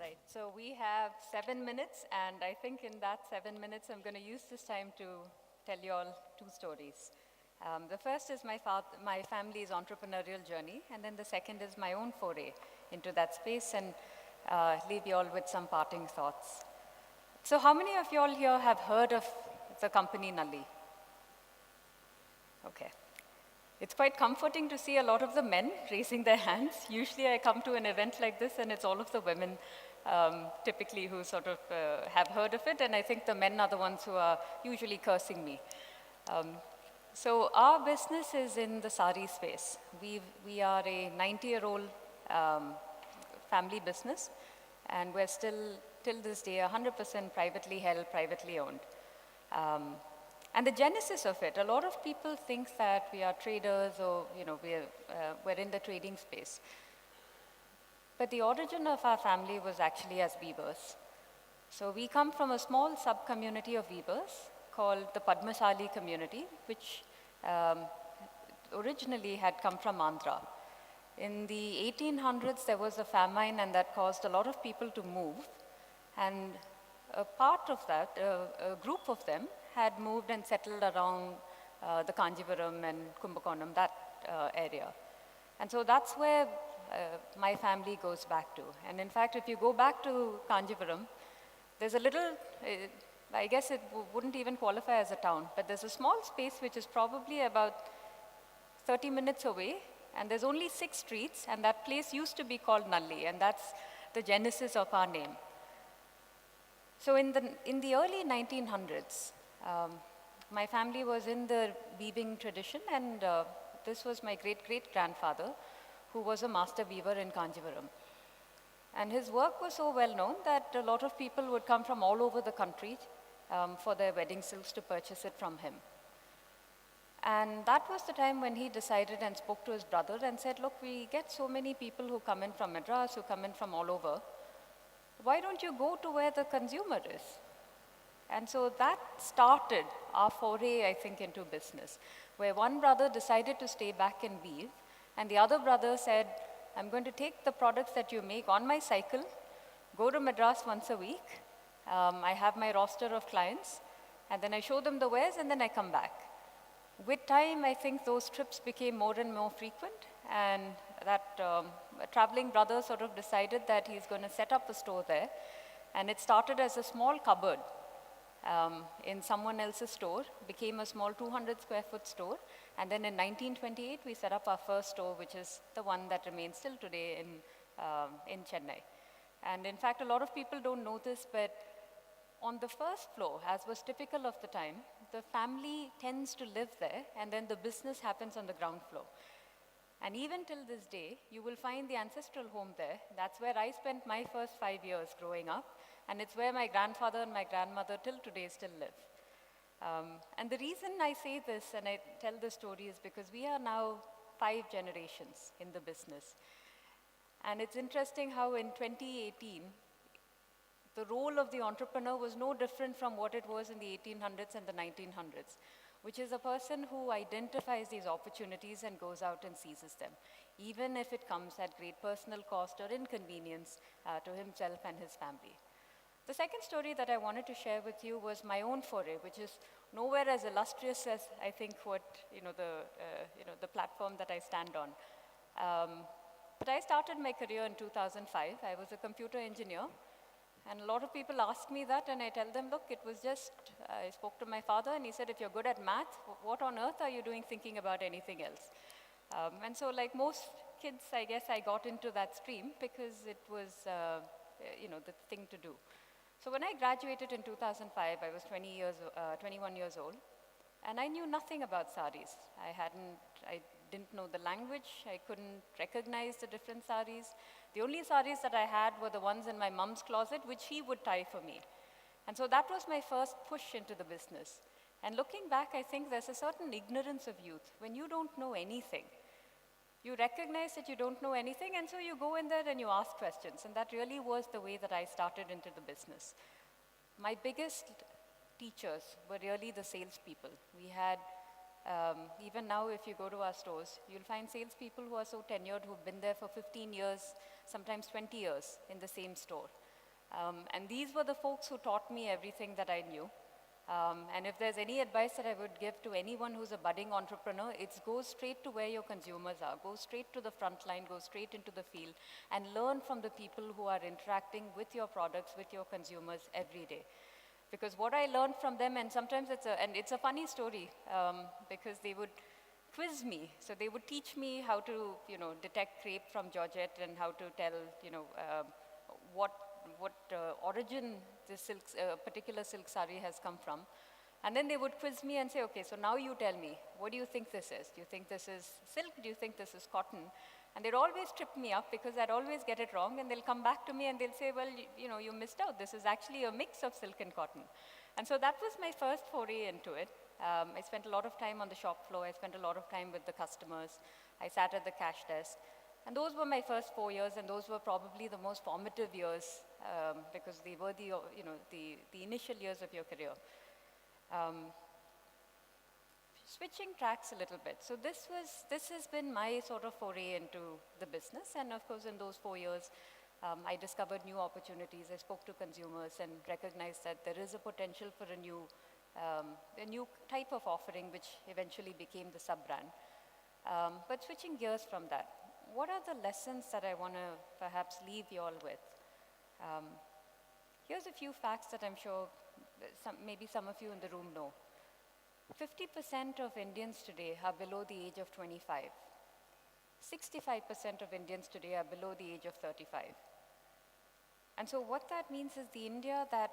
Right, so we have 7 minutes, and I think in that 7 minutes, I'm going to use this time to tell you all two stories. The first is my family's entrepreneurial journey, and then the second is my own foray into that space, and leave you all with some parting thoughts. So how many of you all here have heard of the company Nalli? Okay. It's quite comforting to see a lot of the men raising their hands. Usually I come to an event like this and it's all of the women typically who sort of have heard of it, and I think the men are the ones who are usually cursing me. So our business is in the sari space. We are a 90-year-old family business, and we're still, till this day, 100% privately held, privately owned. And the genesis of it, a lot of people think that we are traders or, we're in the trading space. But the origin of our family was actually as weavers. So we come from a small sub-community of weavers called the Padmasali community, which originally had come from Andhra. In the 1800s, there was a famine, and that caused a lot of people to move. And a part of that, a group of them, had moved and settled around the Kanjivaram and Kumbakonam, that area. And so that's where my family goes back to. And in fact, if you go back to Kanjivaram, there's a little, I guess it wouldn't even qualify as a town, but there's a small space which is probably about 30 minutes away, and there's only 6 streets, and that place used to be called Nalli, and that's the genesis of our name. So in the early 1900s, my family was in the weaving tradition, and this was my great-great-grandfather, who was a master weaver in Kanjivaram. And his work was so well known that a lot of people would come from all over the country for their wedding silks to purchase it from him. And that was the time when he decided and spoke to his brother and said, look, we get so many people who come in from Madras, who come in from all over. Why don't you go to where the consumer is? And so that started our foray, I think, into business, where one brother decided to stay back and weave, and the other brother said, I'm going to take the products that you make on my cycle, go to Madras once a week. I have my roster of clients, and then I show them the wares, and then I come back. With time, I think those trips became more and more frequent, and that traveling brother sort of decided that he's going to set up a store there. And it started as a small cupboard in someone else's store, became a small 200 square foot store. And then in 1928, we set up our first store, which is the one that remains still today in Chennai. And in fact, a lot of people don't know this, but on the first floor, as was typical of the time, the family tends to live there, and then the business happens on the ground floor. And even till this day, you will find the ancestral home there. That's where I spent my first 5 years growing up, and it's where my grandfather and my grandmother till today still live. And the reason I say this and I tell this story is because we are now 5 generations in the business. And it's interesting how in 2018, the role of the entrepreneur was no different from what it was in the 1800s and the 1900s, which is a person who identifies these opportunities and goes out and seizes them, even if it comes at great personal cost or inconvenience to himself and his family. The second story that I wanted to share with you was my own foray, which is nowhere as illustrious as I think what the platform that I stand on. But I started my career in 2005. I was a computer engineer. And a lot of people ask me that, and I tell them, look, it was just, I spoke to my father, and he said, if you're good at math, what on earth are you doing thinking about anything else? And so like most kids, I guess I got into that stream because it was, the thing to do. So when I graduated in 2005, I was 21 years old, and I knew nothing about saris. I didn't know the language. I couldn't recognize the different saris. The only saris that I had were the ones in my mom's closet, which she would tie for me. And so that was my first push into the business. And looking back, I think there's a certain ignorance of youth. When you don't know anything, you recognize that you don't know anything, and so you go in there and you ask questions. And that really was the way that I started into the business. My biggest teachers were really the salespeople. We had even now, if you go to our stores, you'll find salespeople who are so tenured, who've been there for 15 years, sometimes 20 years in the same store. And these were the folks who taught me everything that I knew. And if there's any advice that I would give to anyone who's a budding entrepreneur, it's go straight to where your consumers are. Go straight to the front line, go straight into the field, and learn from the people who are interacting with your products, with your consumers every day. Because what I learned from them, and sometimes it's a funny story, because they would quiz me. So they would teach me how to, detect crepe from Georgette and how to tell, what origin this particular silk sari has come from. And then they would quiz me and say, okay, so now you tell me, what do you think this is? Do you think this is silk? Do you think this is cotton? And they'd always trip me up because I'd always get it wrong, and they'll come back to me and they'll say, well, you missed out. This is actually a mix of silk and cotton. And so that was my first foray into it. I spent a lot of time on the shop floor. I spent a lot of time with the customers. I sat at the cash desk. And those were my first 4 years, and those were probably the most formative years because they were the initial years of your career. Switching tracks a little bit. So this has been my sort of foray into the business, and of course in those 4 years, I discovered new opportunities. I spoke to consumers and recognized that there is a potential for a new type of offering, which eventually became the sub-brand. But switching gears from that, what are the lessons that I want to perhaps leave you all with? Here's a few facts that I'm sure maybe some of you in the room know. 50% of Indians today are below the age of 25. 65% of Indians today are below the age of 35. And so what that means is the India that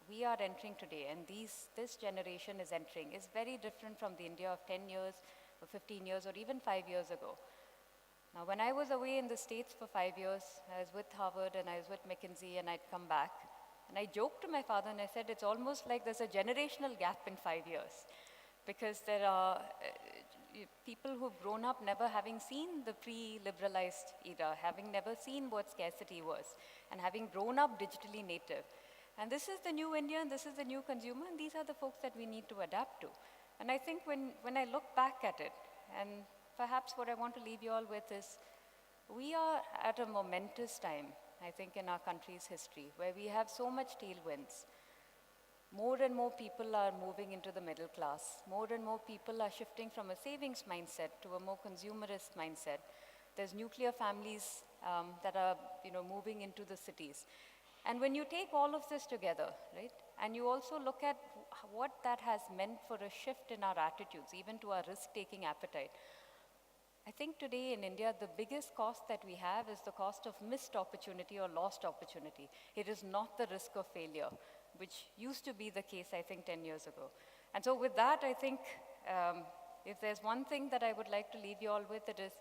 we are entering today, and this generation is entering, is very different from the India of 10 years or 15 years or even 5 years ago. Now, when I was away in the States for 5 years, I was with Harvard and I was with McKinsey, and I'd come back. And I joked to my father and I said, it's almost like there's a generational gap in 5 years, because there are people who've grown up never having seen the pre-liberalized era, having never seen what scarcity was, and having grown up digitally native. And this is the new India, and this is the new consumer, and these are the folks that we need to adapt to. And I think when I look back at it, and perhaps what I want to leave you all with is, we are at a momentous time, I think, in our country's history, where we have so much tailwinds. More and more people are moving into the middle class. More and more people are shifting from a savings mindset to a more consumerist mindset. There's nuclear families that are moving into the cities. And when you take all of this together, right, and you also look at what that has meant for a shift in our attitudes, even to our risk-taking appetite, I think today in India, the biggest cost that we have is the cost of missed opportunity or lost opportunity. It is not the risk of failure, which used to be the case, I think, 10 years ago. And so with that, I think if there's one thing that I would like to leave you all with, it is,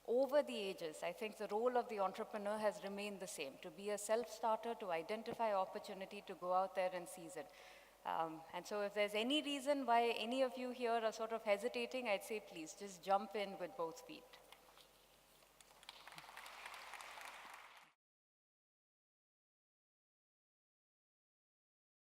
over the ages, I think the role of the entrepreneur has remained the same: to be a self-starter, to identify opportunity, to go out there and seize it. And so if there's any reason why any of you here are sort of hesitating, I'd say please just jump in with both feet.